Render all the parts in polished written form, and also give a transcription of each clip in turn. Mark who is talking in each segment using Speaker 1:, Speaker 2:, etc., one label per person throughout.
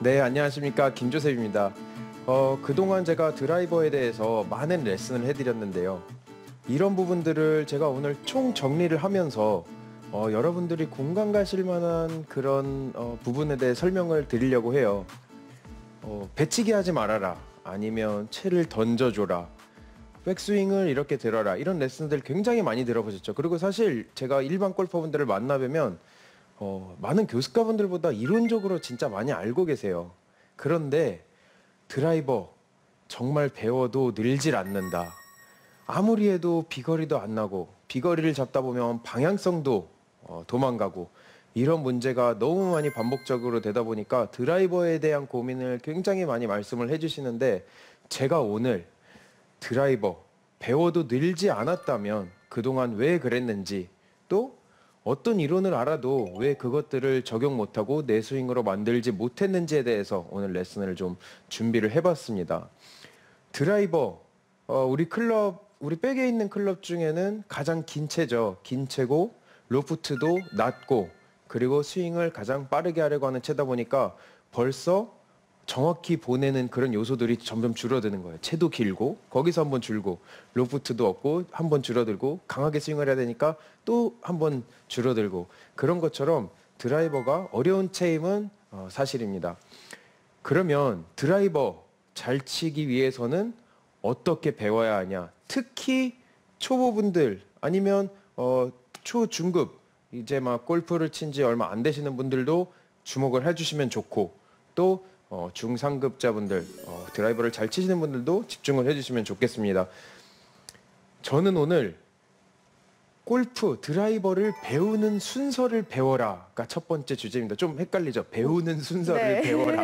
Speaker 1: 네, 안녕하십니까. 김조셉입니다. 그동안 제가 드라이버에 대해서 많은 레슨을 해드렸는데요. 이런 부분들을 제가 오늘 총 정리를 하면서 여러분들이 공감 가실 만한 그런 부분에 대해 설명을 드리려고 해요. 배치기 하지 말아라. 아니면 채를 던져줘라. 백스윙을 이렇게 들어라. 이런 레슨들 굉장히 많이 들어보셨죠. 그리고 사실 제가 일반 골퍼분들을 만나뵈면 많은 교습가분들보다 이론적으로 진짜 많이 알고 계세요. 그런데 드라이버 정말 배워도 늘질 않는다. 아무리 해도 비거리도 안 나고 비거리를 잡다 보면 방향성도 도망가고 이런 문제가 너무 많이 반복적으로 되다 보니까 드라이버에 대한 고민을 굉장히 많이 말씀을 해주시는데 제가 오늘 드라이버 배워도 늘지 않았다면 그동안 왜 그랬는지 또 어떤 이론을 알아도 왜 그것들을 적용 못하고 내 스윙으로 만들지 못했는지에 대해서 오늘 레슨을 좀 준비를 해봤습니다. 드라이버, 우리 백에 있는 클럽 중에는 가장 긴 채죠. 긴 채고 로프트도 낮고 그리고 스윙을 가장 빠르게 하려고 하는 채다 보니까 벌써 정확히 보내는 그런 요소들이 점점 줄어드는 거예요. 채도 길고 거기서 한번 줄고 로프트도 없고 한번 줄어들고 강하게 스윙을 해야 되니까 또 한번 줄어들고 그런 것처럼 드라이버가 어려운 채임은 사실입니다. 그러면 드라이버 잘 치기 위해서는 어떻게 배워야 하냐? 특히 초보분들 아니면 초중급 이제 막 골프를 친 지 얼마 안 되시는 분들도 주목을 해주시면 좋고 또 중상급자분들 드라이버를 잘 치시는 분들도 집중을 해주시면 좋겠습니다. 저는 오늘 골프 드라이버를 배우는 순서를 배워라가 첫 번째 주제입니다. 좀 헷갈리죠? 배우는 순서를
Speaker 2: 네.
Speaker 1: 배워라.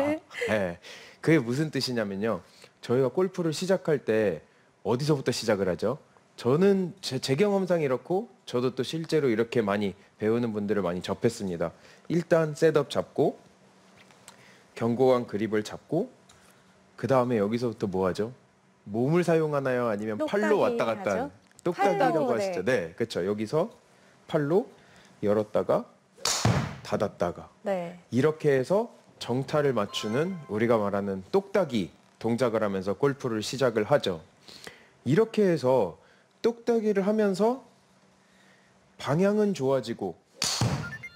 Speaker 1: 네. 그게 무슨 뜻이냐면요. 저희가 골프를 시작할 때 어디서부터 시작을 하죠? 저는 제 경험상 이렇고 저도 또 실제로 이렇게 많이 배우는 분들을 많이 접했습니다. 일단 셋업 잡고 견고한 그립을 잡고 그 다음에 여기서부터 뭐 하죠? 몸을 사용하나요? 아니면 팔로 왔다 갔다 하는? 똑딱이라고
Speaker 2: 팔로,
Speaker 1: 하시죠? 네, 그렇죠. 여기서 팔로 열었다가 닫았다가 이렇게 해서 정타를 맞추는 우리가 말하는 똑딱이 동작을 하면서 골프를 시작을 하죠. 이렇게 해서 똑딱이를 하면서 방향은 좋아지고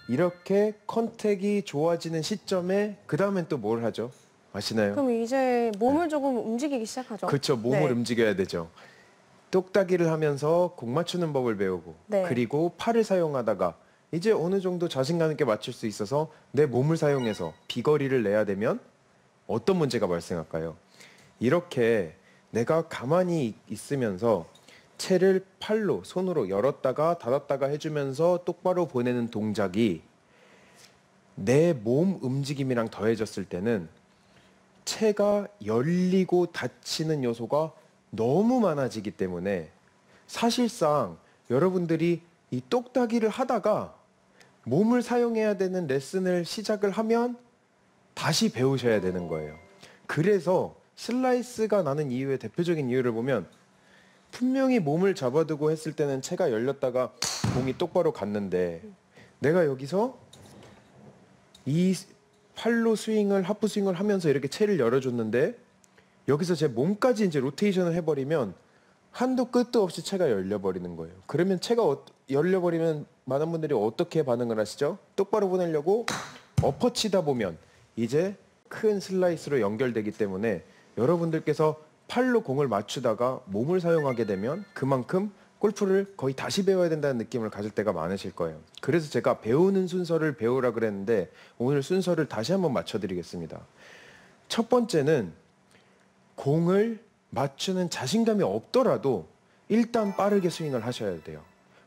Speaker 1: 이렇게 컨택이 좋아지는 시점에 그 다음엔 또 뭘 하죠? 아시나요?
Speaker 2: 그럼 이제 몸을 조금 움직이기 시작하죠.
Speaker 1: 그렇죠. 몸을 움직여야 되죠. 똑딱이를 하면서 공 맞추는 법을 배우고 그리고 팔을 사용하다가 이제 어느 정도 자신감 있게 맞출 수 있어서 내 몸을 사용해서 비거리를 내야 되면 어떤 문제가 발생할까요? 이렇게 내가 가만히 있으면서 채를 팔로 손으로 열었다가 닫았다가 해주면서 똑바로 보내는 동작이 내 몸 움직임이랑 더해졌을 때는 채가 열리고 닫히는 요소가 너무 많아지기 때문에 사실상 여러분들이 이 똑딱이를 하다가 몸을 사용해야 되는 레슨을 시작을 하면 다시 배우셔야 되는 거예요. 그래서 슬라이스가 나는 이유의 대표적인 이유를 보면 분명히 몸을 잡아두고 했을 때는 채가 열렸다가 공이 똑바로 갔는데 내가 여기서 이 팔로 스윙을 하프 스윙을 하면서 이렇게 채를 열어줬는데 여기서 제 몸까지 이제 로테이션을 해버리면 한도 끝도 없이 채가 열려버리는 거예요. 그러면 채가 열려버리면 많은 분들이 어떻게 반응을 하시죠? 똑바로 보내려고 엎어치다 보면 이제 큰 슬라이스로 연결되기 때문에 여러분들께서 팔로 공을 맞추다가 몸을 사용하게 되면 그만큼 골프를 거의 다시 배워야 된다는 느낌을 가질 때가 많으실 거예요. 그래서 제가 배우는 순서를 배우라 그랬는데 오늘 순서를 다시 한번 맞춰드리겠습니다. 첫 번째는 공을 맞추는 자신감이 없더라도 일단 빠르게 스윙을 하셔야 돼요.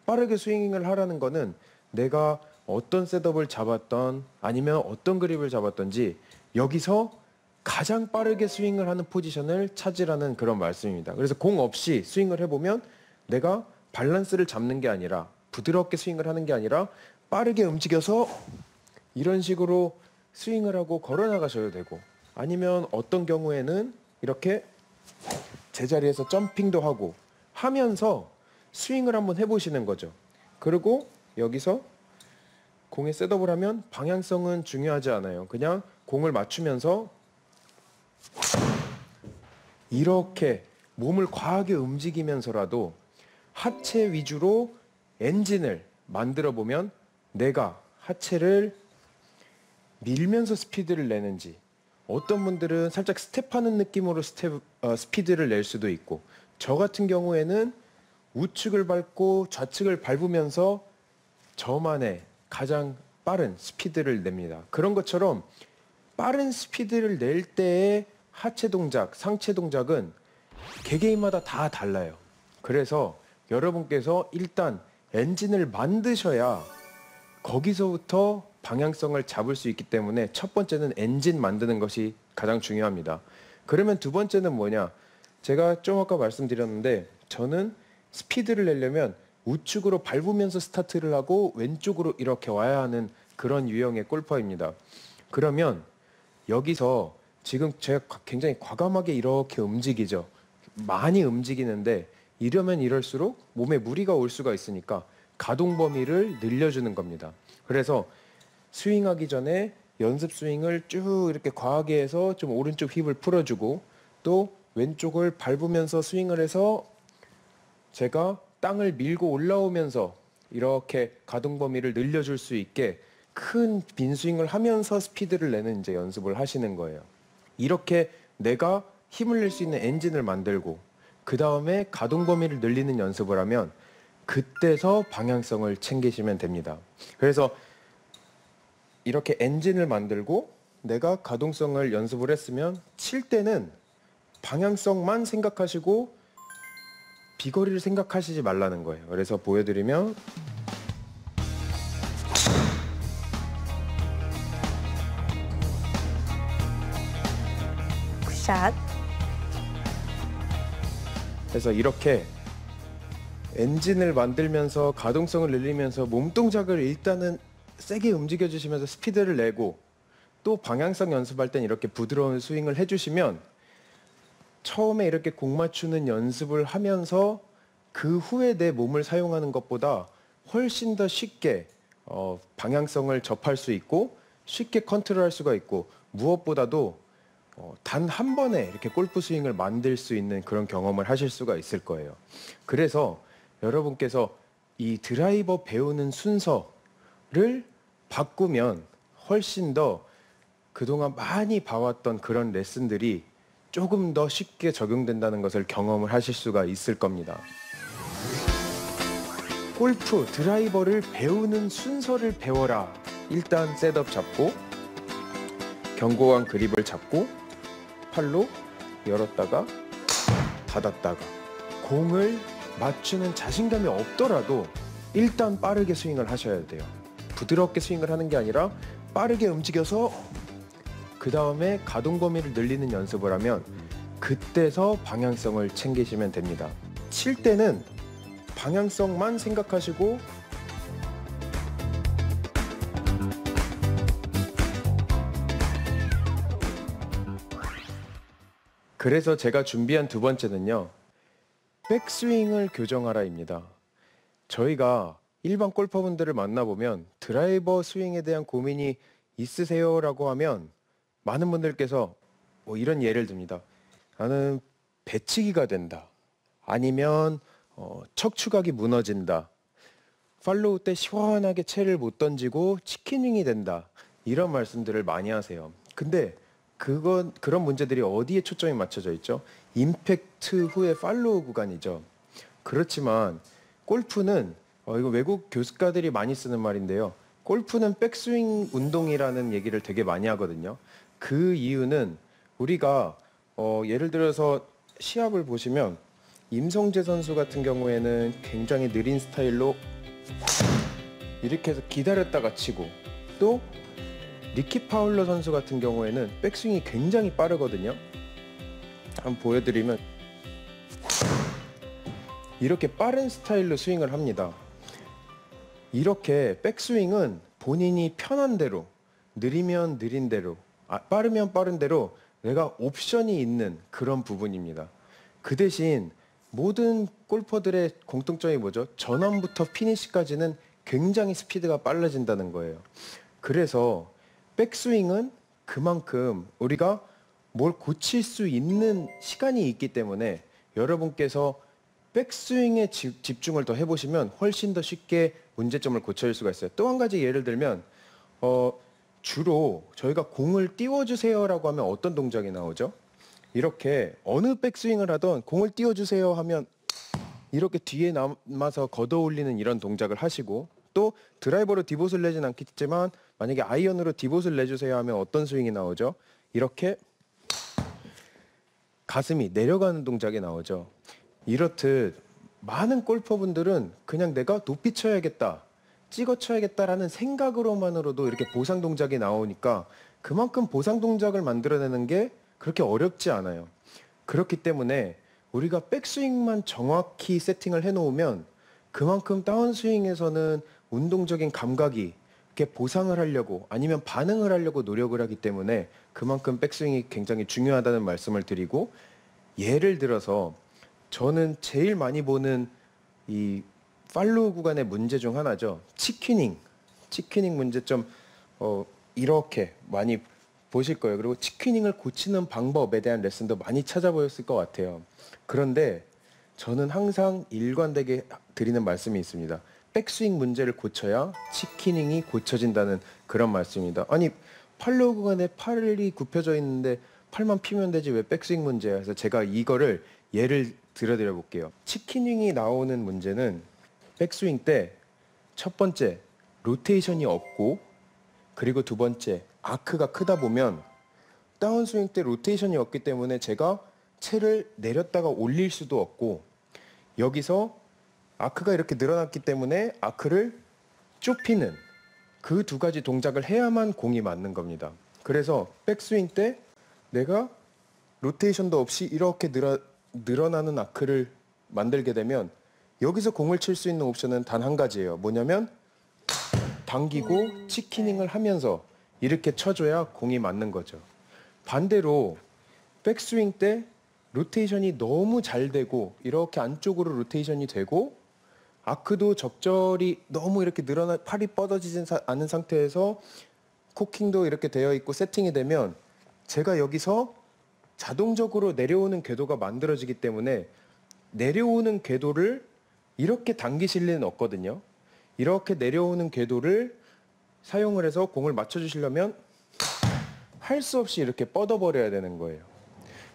Speaker 1: 빠르게 스윙을 하라는 거는 내가 어떤 셋업을 잡았던 아니면 어떤 그립을 잡았던지 여기서 가장 빠르게 스윙을 하는 포지션을 찾으라는 그런 말씀입니다. 그래서 공 없이 스윙을 해보면 내가 밸런스를 잡는 게 아니라 부드럽게 스윙을 하는 게 아니라 빠르게 움직여서 이런 식으로 스윙을 하고 걸어 나가셔도 되고 아니면 어떤 경우에는 이렇게 제자리에서 점핑도 하고 하면서 스윙을 한번 해보시는 거죠. 그리고 여기서 공에 셋업을 하면 방향성은 중요하지 않아요. 그냥 공을 맞추면서 이렇게 몸을 과하게 움직이면서라도 하체 위주로 엔진을 만들어 보면 내가 하체를 밀면서 스피드를 내는지, 어떤 분들은 살짝 스텝하는 느낌으로 스피드를 낼 수도 있고, 저 같은 경우에는 우측을 밟고 좌측을 밟으면서 저만의 가장 빠른 스피드를 냅니다. 그런 것처럼 빠른 스피드를 낼 때의 하체 동작, 상체 동작은 개개인마다 다 달라요. 그래서 여러분께서 일단 엔진을 만드셔야 거기서부터 방향성을 잡을 수 있기 때문에 첫 번째는 엔진 만드는 것이 가장 중요합니다. 그러면 두 번째는 뭐냐? 제가 좀 아까 말씀드렸는데 저는 스피드를 내려면 우측으로 밟으면서 스타트를 하고 왼쪽으로 이렇게 와야 하는 그런 유형의 골퍼입니다. 그러면 여기서 지금 제가 굉장히 과감하게 이렇게 움직이죠. 많이 움직이는데 이러면 이럴수록 몸에 무리가 올 수가 있으니까 가동 범위를 늘려주는 겁니다. 그래서 스윙하기 전에 연습 스윙을 쭉 이렇게 과하게 해서 좀 오른쪽 힙을 풀어주고 또 왼쪽을 밟으면서 스윙을 해서 제가 땅을 밀고 올라오면서 이렇게 가동 범위를 늘려줄 수 있게 큰 빈스윙을 하면서 스피드를 내는 이제 연습을 하시는 거예요. 이렇게 내가 힘을 낼 수 있는 엔진을 만들고 그 다음에 가동 범위를 늘리는 연습을 하면 그때서 방향성을 챙기시면 됩니다. 그래서 이렇게 엔진을 만들고 내가 가동성을 연습을 했으면 칠 때는 방향성만 생각하시고 비거리를 생각하시지 말라는 거예요. 그래서 보여드리면
Speaker 2: 굿샷.
Speaker 1: 그래서 이렇게 엔진을 만들면서 가동성을 늘리면서 몸동작을 일단은 세게 움직여주시면서 스피드를 내고 또 방향성 연습할 땐 이렇게 부드러운 스윙을 해주시면 처음에 이렇게 공 맞추는 연습을 하면서 그 후에 내 몸을 사용하는 것보다 훨씬 더 쉽게 방향성을 접할 수 있고 쉽게 컨트롤할 수가 있고 무엇보다도 단 한 번에 이렇게 골프 스윙을 만들 수 있는 그런 경험을 하실 수가 있을 거예요. 그래서 여러분께서 이 드라이버 배우는 순서를 바꾸면 훨씬 더 그동안 많이 봐왔던 그런 레슨들이 조금 더 쉽게 적용된다는 것을 경험을 하실 수가 있을 겁니다. 골프 드라이버를 배우는 순서를 배워라. 일단 셋업 잡고 견고한 그립을 잡고 팔로 열었다가 닫았다가 공을 맞추는 자신감이 없더라도 일단 빠르게 스윙을 하셔야 돼요. 부드럽게 스윙을 하는 게 아니라 빠르게 움직여서 그 다음에 가동 범위를 늘리는 연습을 하면 그때서 방향성을 챙기시면 됩니다. 칠 때는 방향성만 생각하시고 그래서 제가 준비한 두 번째는요. 백스윙을 교정하라입니다. 저희가 일반 골퍼분들을 만나보면 드라이버 스윙에 대한 고민이 있으세요라고 하면 많은 분들께서 뭐 이런 예를 듭니다. 나는 배치기가 된다. 아니면 척추각이 무너진다. 팔로우 때 시원하게 채를 못 던지고 치킨윙이 된다. 이런 말씀들을 많이 하세요. 근데 그런 문제들이 어디에 초점이 맞춰져 있죠? 임팩트 후의 팔로우 구간이죠. 그렇지만 골프는 이거 외국 교수가들이 많이 쓰는 말인데요. 골프는 백스윙 운동이라는 얘기를 되게 많이 하거든요. 그 이유는 우리가 예를 들어서 시합을 보시면 임성재 선수 같은 경우에는 굉장히 느린 스타일로 이렇게 해서 기다렸다가 치고 또 리키 파울러 선수 같은 경우에는 백스윙이 굉장히 빠르거든요. 한번 보여드리면 이렇게 빠른 스타일로 스윙을 합니다. 이렇게 백스윙은 본인이 편한 대로, 느리면 느린 대로, 빠르면 빠른 대로 내가 옵션이 있는 그런 부분입니다. 그 대신 모든 골퍼들의 공통점이 뭐죠? 전원부터 피니시까지는 굉장히 스피드가 빨라진다는 거예요. 그래서 백스윙은 그만큼 우리가 뭘 고칠 수 있는 시간이 있기 때문에 여러분께서 백스윙에 집중을 더 해보시면 훨씬 더 쉽게 문제점을 고칠 수가 있어요. 또 한 가지 예를 들면 주로 저희가 공을 띄워주세요라고 하면 어떤 동작이 나오죠? 이렇게 어느 백스윙을 하던 공을 띄워주세요 하면 이렇게 뒤에 남아서 걷어 올리는 이런 동작을 하시고, 또 드라이버로 디봇을 내진 않겠지만 만약에 아이언으로 디봇을 내주세요 하면 어떤 스윙이 나오죠? 이렇게 가슴이 내려가는 동작이 나오죠. 이렇듯 많은 골퍼분들은 그냥 내가 높이 쳐야겠다, 찍어 쳐야겠다라는 생각으로만으로도 이렇게 보상 동작이 나오니까 그만큼 보상 동작을 만들어내는 게 그렇게 어렵지 않아요. 그렇기 때문에 우리가 백스윙만 정확히 세팅을 해놓으면 그만큼 다운스윙에서는 운동적인 감각이 이렇게 보상을 하려고 아니면 반응을 하려고 노력을 하기 때문에 그만큼 백스윙이 굉장히 중요하다는 말씀을 드리고, 예를 들어서 저는 제일 많이 보는 이 팔로우 구간의 문제 중 하나죠. 치퀴닝 문제점 이렇게 많이 보실 거예요. 그리고 치퀴닝을 고치는 방법에 대한 레슨도 많이 찾아보셨을 것 같아요. 그런데 저는 항상 일관되게 드리는 말씀이 있습니다. 백스윙 문제를 고쳐야 치퀴닝이 고쳐진다는 그런 말씀입니다. 아니, 팔로우 구간에 팔이 굽혀져 있는데 팔만 피면 되지 왜 백스윙 문제야? 그래서 제가 이거를 예를 들어드려 볼게요. 치퀴닝이 나오는 문제는 백스윙 때 첫 번째 로테이션이 없고, 그리고 두 번째 아크가 크다 보면 다운스윙 때 로테이션이 없기 때문에 제가 채를 내렸다가 올릴 수도 없고, 여기서 아크가 이렇게 늘어났기 때문에 아크를 좁히는 그 두 가지 동작을 해야만 공이 맞는 겁니다. 그래서 백스윙 때 내가 로테이션도 없이 이렇게 늘어나는 아크를 만들게 되면 여기서 공을 칠 수 있는 옵션은 단 한 가지예요. 뭐냐면 당기고 치키닝을 하면서 이렇게 쳐줘야 공이 맞는 거죠. 반대로 백스윙 때 로테이션이 너무 잘 되고 이렇게 안쪽으로 로테이션이 되고 아크도 적절히 너무 이렇게 팔이 뻗어지진 않은 상태에서 코킹도 이렇게 되어 있고 세팅이 되면 제가 여기서 자동적으로 내려오는 궤도가 만들어지기 때문에 내려오는 궤도를 이렇게 당기실 리는 없거든요. 이렇게 내려오는 궤도를 사용을 해서 공을 맞춰주시려면 할 수 없이 이렇게 뻗어버려야 되는 거예요.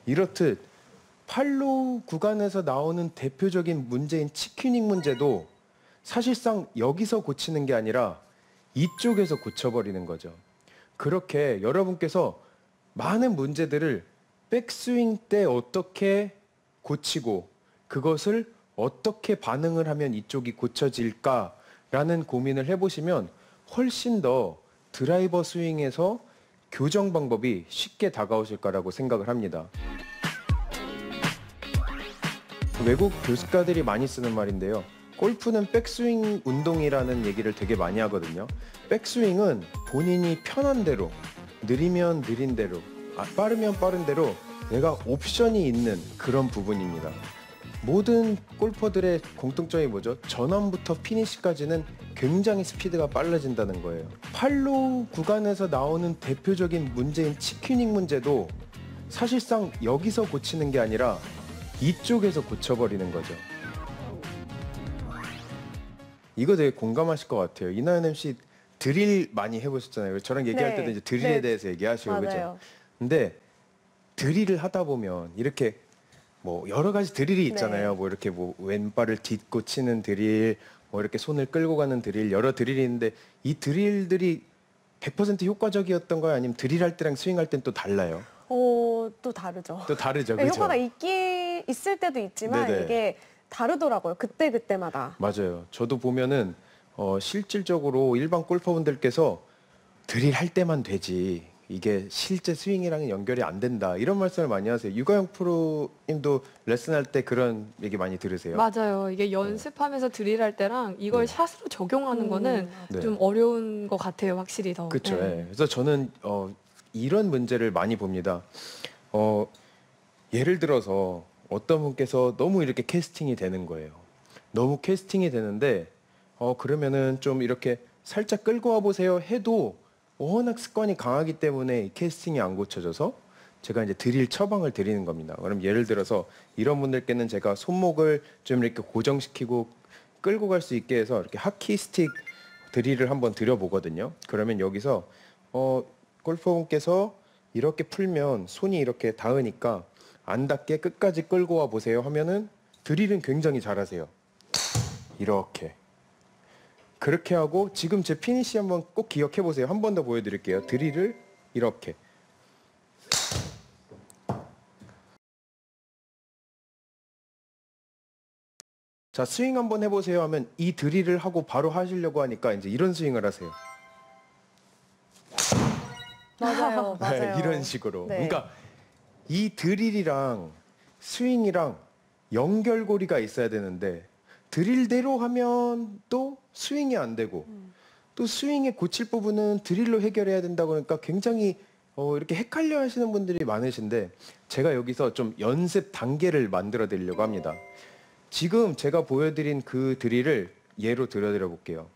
Speaker 1: 이렇듯 팔로우 구간에서 나오는 대표적인 문제인 치퀴닝 문제도 사실상 여기서 고치는 게 아니라 이쪽에서 고쳐버리는 거죠. 그렇게 여러분께서 많은 문제들을 백스윙 때 어떻게 고치고 그것을 어떻게 반응을 하면 이쪽이 고쳐질까라는 고민을 해보시면 훨씬 더 드라이버 스윙에서 교정 방법이 쉽게 다가오실 거라고 생각을 합니다. 외국 교수가들이 많이 쓰는 말인데요. 골프는 백스윙 운동이라는 얘기를 되게 많이 하거든요. 백스윙은 본인이 편한 대로, 느리면 느린 대로, 빠르면 빠른 대로 내가 옵션이 있는 그런 부분입니다. 모든 골퍼들의 공통점이 뭐죠? 전원부터 피니시까지는 굉장히 스피드가 빨라진다는 거예요. 팔로우 구간에서 나오는 대표적인 문제인 치퀴닝 문제도 사실상 여기서 고치는 게 아니라 이쪽에서 고쳐버리는 거죠. 이거 되게 공감하실 것 같아요. 이나연 MC 드릴 많이 해보셨잖아요. 저랑 얘기할
Speaker 2: 네.
Speaker 1: 때도 이제 드릴에
Speaker 2: 네.
Speaker 1: 대해서 얘기하시고, 그죠?
Speaker 2: 맞아요.
Speaker 1: 근데 드릴을 하다 보면 이렇게 뭐 여러 가지 드릴이 있잖아요.
Speaker 2: 네.
Speaker 1: 뭐 이렇게 뭐 왼발을 딛고 치는 드릴, 뭐 이렇게 손을 끌고 가는 드릴, 여러 드릴이 있는데 이 드릴들이 100% 효과적이었던 거예요? 아니면 드릴할 때랑 스윙할 땐 또 달라요?
Speaker 2: 또 다르죠.
Speaker 1: 또 다르죠,
Speaker 2: 네,
Speaker 1: 그죠?
Speaker 2: 효과가 있을 때도 있지만
Speaker 1: 네네.
Speaker 2: 이게 다르더라고요. 그때마다.
Speaker 1: 맞아요. 저도 보면은 실질적으로 일반 골퍼분들께서 드릴할 때만 되지 이게 실제 스윙이랑은 연결이 안 된다 이런 말씀을 많이 하세요. 유가영 프로님도 레슨할 때 그런 얘기 많이 들으세요?
Speaker 3: 맞아요. 이게 연습하면서 드릴할 때랑 이걸
Speaker 1: 네.
Speaker 3: 샷으로 적용하는 거는
Speaker 1: 네.
Speaker 3: 좀 어려운 것 같아요, 확실히 더.
Speaker 1: 그렇죠.
Speaker 3: 네.
Speaker 1: 그래서 저는 이런 문제를 많이 봅니다. 예를 들어서 어떤 분께서 너무 이렇게 캐스팅이 되는 거예요. 너무 캐스팅이 되는데 그러면은 좀 이렇게 살짝 끌고 와 보세요 해도 워낙 습관이 강하기 때문에 이 캐스팅이 안 고쳐져서 제가 이제 드릴 처방을 드리는 겁니다. 그럼 예를 들어서 이런 분들께는 제가 손목을 좀 이렇게 고정시키고 끌고 갈 수 있게 해서 이렇게 하키 스틱 드릴을 한번 드려보거든요. 그러면 여기서 골퍼분께서 이렇게 풀면 손이 이렇게 닿으니까 안 닿게 끝까지 끌고 와 보세요 하면은 드릴은 굉장히 잘하세요. 이렇게. 그렇게 하고 지금 제 피니시 한번 꼭 기억해 보세요. 한 번 더 보여드릴게요. 드릴을 이렇게. 자, 스윙 한번 해보세요 하면 이 드릴을 하고 바로 하시려고 하니까 이제 이런 스윙을 하세요.
Speaker 2: 맞아요, 맞아요.
Speaker 1: 네, 이런 식으로.
Speaker 2: 네.
Speaker 1: 그러니까 이 드릴이랑 스윙이랑 연결고리가 있어야 되는데 드릴대로 하면 또 스윙이 안 되고 또 스윙에 고칠 부분은 드릴로 해결해야 된다고 그러니까 굉장히 이렇게 헷갈려 하시는 분들이 많으신데 제가 여기서 좀 연습 단계를 만들어 드리려고 합니다. 지금 제가 보여드린 그 드릴을 예로 들어드려 볼게요.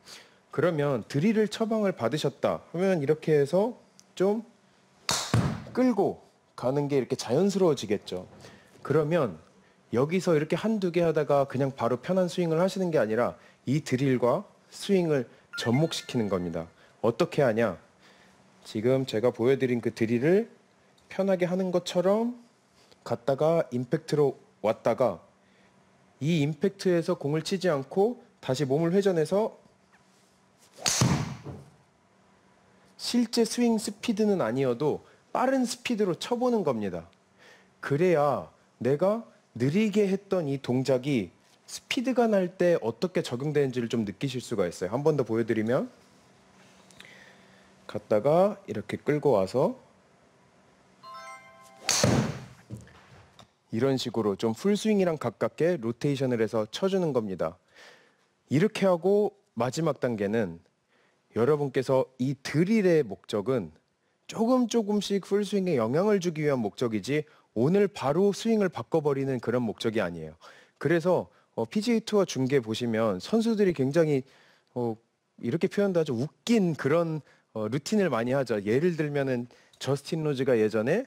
Speaker 1: 그러면 드릴을 처방을 받으셨다 하면 이렇게 해서 좀 끌고 가는 게 이렇게 자연스러워지겠죠. 그러면 여기서 이렇게 한두 개 하다가 그냥 바로 편한 스윙을 하시는 게 아니라 이 드릴과 스윙을 접목시키는 겁니다. 어떻게 하냐? 지금 제가 보여드린 그 드릴을 편하게 하는 것처럼 갔다가 임팩트로 왔다가 이 임팩트에서 공을 치지 않고 다시 몸을 회전해서 실제 스윙 스피드는 아니어도 빠른 스피드로 쳐보는 겁니다. 그래야 내가 느리게 했던 이 동작이 스피드가 날 때 어떻게 적용되는지를 좀 느끼실 수가 있어요. 한 번 더 보여드리면 갔다가 이렇게 끌고 와서 이런 식으로 좀 풀스윙이랑 가깝게 로테이션을 해서 쳐주는 겁니다. 이렇게 하고 마지막 단계는 여러분께서 이 드릴의 목적은 조금씩 풀스윙에 영향을 주기 위한 목적이지 오늘 바로 스윙을 바꿔버리는 그런 목적이 아니에요. 그래서 PGA 투어 중계 보시면 선수들이 굉장히 이렇게 표현도 하죠. 웃긴 그런 루틴을 많이 하죠. 예를 들면은 저스틴 로즈가 예전에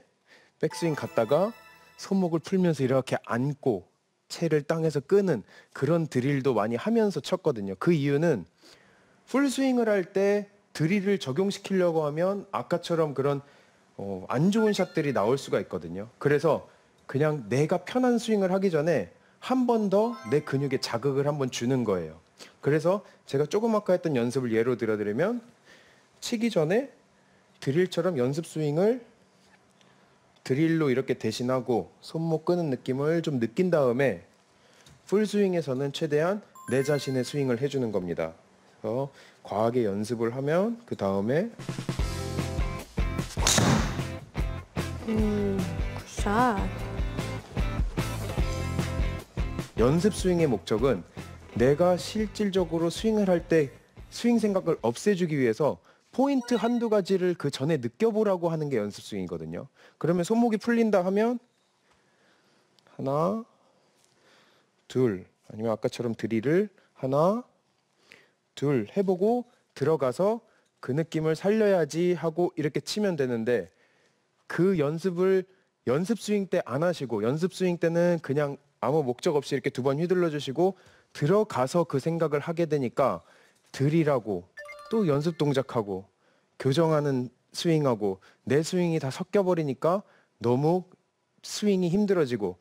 Speaker 1: 백스윙 갔다가 손목을 풀면서 이렇게 안고 채를 땅에서 끄는 그런 드릴도 많이 하면서 쳤거든요. 그 이유는 풀스윙을 할 때 드릴을 적용시키려고 하면 아까처럼 그런 안 좋은 샷들이 나올 수가 있거든요. 그래서 그냥 내가 편한 스윙을 하기 전에 한 번 더 내 근육에 자극을 한번 주는 거예요. 그래서 제가 조금 아까 했던 연습을 예로 들어드리면 치기 전에 드릴처럼 연습 스윙을 드릴로 이렇게 대신하고 손목 끄는 느낌을 좀 느낀 다음에 풀스윙에서는 최대한 내 자신의 스윙을 해주는 겁니다. 그래서 과하게 연습을 하면 그 다음에
Speaker 2: 굿샷.
Speaker 1: 연습 스윙의 목적은 내가 실질적으로 스윙을 할 때 스윙 생각을 없애주기 위해서 포인트 한두 가지를 그 전에 느껴보라고 하는 게 연습 스윙이거든요. 그러면 손목이 풀린다 하면 하나, 둘, 아니면 아까처럼 드릴을 하나, 둘 해보고 들어가서 그 느낌을 살려야지 하고 이렇게 치면 되는데 그 연습을 연습 스윙 때 안 하시고 연습 스윙 때는 그냥 아무 목적 없이 이렇게 두 번 휘둘러 주시고 들어가서 그 생각을 하게 되니까 드릴하고 또 연습 동작하고 교정하는 스윙하고 내 스윙이 다 섞여버리니까 너무 스윙이 힘들어지고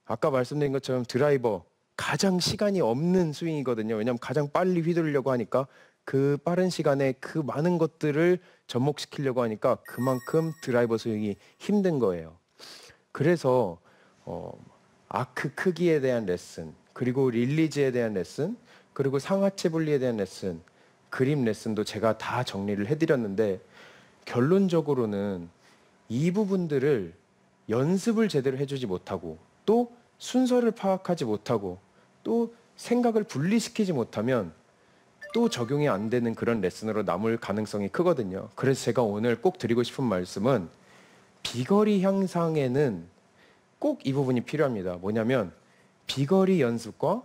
Speaker 1: 아까 말씀드린 것처럼 드라이버 가장 시간이 없는 스윙이거든요. 왜냐하면 가장 빨리 휘두르려고 하니까 그 빠른 시간에 그 많은 것들을 접목시키려고 하니까 그만큼 드라이버 스윙이 힘든 거예요. 그래서 아크 크기에 대한 레슨, 그리고 릴리즈에 대한 레슨, 그리고 상하체 분리에 대한 레슨, 그립 레슨도 제가 다 정리를 해드렸는데 결론적으로는 이 부분들을 연습을 제대로 해주지 못하고 또 순서를 파악하지 못하고 또 생각을 분리시키지 못하면 또 적용이 안 되는 그런 레슨으로 남을 가능성이 크거든요. 그래서 제가 오늘 꼭 드리고 싶은 말씀은 비거리 향상에는 꼭 이 부분이 필요합니다. 뭐냐면 비거리 연습과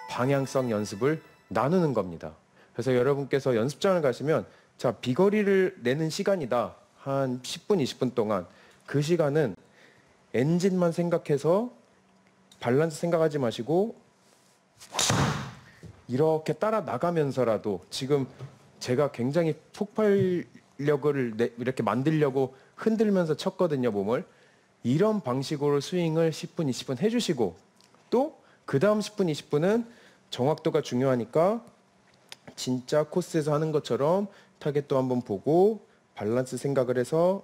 Speaker 1: 방향성 연습을 나누는 겁니다. 그래서 여러분께서 연습장을 가시면 자, 비거리를 내는 시간이다. 한 10분, 20분 동안 그 시간은 엔진만 생각해서 밸런스 생각하지 마시고 이렇게 따라 나가면서라도 지금 제가 굉장히 폭발력을 이렇게 만들려고 흔들면서 쳤거든요, 몸을. 이런 방식으로 스윙을 10분, 20분 해주시고 또 그 다음 10분, 20분은 정확도가 중요하니까 진짜 코스에서 하는 것처럼 타겟도 한번 보고 밸런스 생각을 해서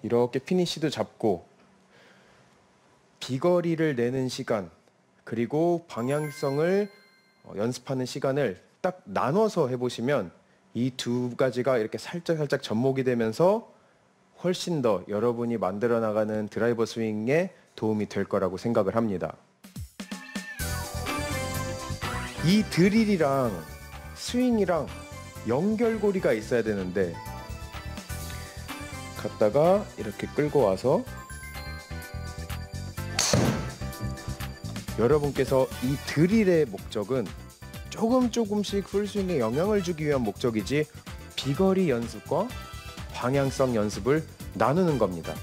Speaker 1: 이렇게 피니시도 잡고 비거리를 내는 시간 그리고 방향성을 연습하는 시간을 딱 나눠서 해보시면 이 두 가지가 이렇게 살짝 접목이 되면서 훨씬 더 여러분이 만들어 나가는 드라이버 스윙에 도움이 될 거라고 생각을 합니다. 이 드릴이랑 스윙이랑 연결고리가 있어야 되는데 갔다가 이렇게 끌고 와서 여러분께서 이 드릴의 목적은 조금씩 풀스윙에 영향을 주기 위한 목적이지 비거리 연습과 방향성 연습을 나누는 겁니다.